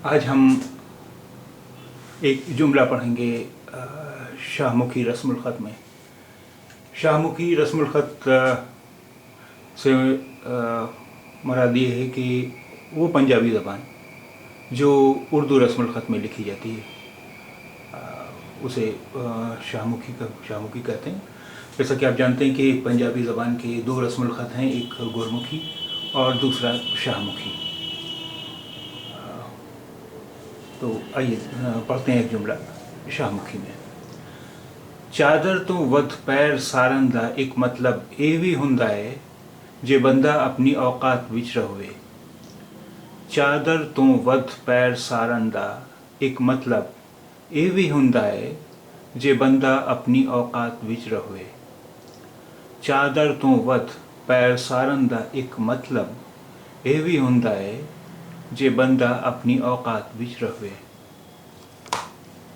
आज हम एक जुमला पढ़ेंगे शाहमुखी रस्मुल ख़त में। शाहमुखी रस्मुल ख़त से मुराद ये है कि वो पंजाबी ज़बान जो उर्दू रस्मुल ख़त में लिखी जाती है उसे शाहमुखी कहते हैं। जैसा कि आप जानते हैं कि पंजाबी ज़बान के दो रस्मुल ख़त हैं, एक गुरमुखी और दूसरा शाहमुखी। तो आइए पढ़ते हैं एक जुमला शाहमुखी में। चादर तो वध पैर सारन दा एक मतलब ਇਹ ਵੀ ਹੁੰਦਾ ਹੈ ਜੇ ਬੰਦਾ ਆਪਣੀ ਔਕਾਤ ਵਿੱਚ ਰਹੇ। ਚਾਦਰ ਤੋਂ ਵੱਧ ਪੈਰ ਸਾਰਨ ਦਾ ਇੱਕ ਮਤਲਬ ਇਹ ਵੀ ਹੁੰਦਾ ਹੈ ਜੇ ਬੰਦਾ ਆਪਣੀ ਔਕਾਤ ਵਿੱਚ ਰਹੇ। ਚਾਦਰ ਤੋਂ ਵੱਧ ਪੈਰ ਸਾਰਨ ਦਾ ਇੱਕ ਮਤਲਬ ਇਹ ਵੀ ਹੁੰਦਾ ਹੈ ਜੇ ਬੰਦਾ ਆਪਣੀ ਔਕਾਤ ਵਿੱਚ ਰਹੇ।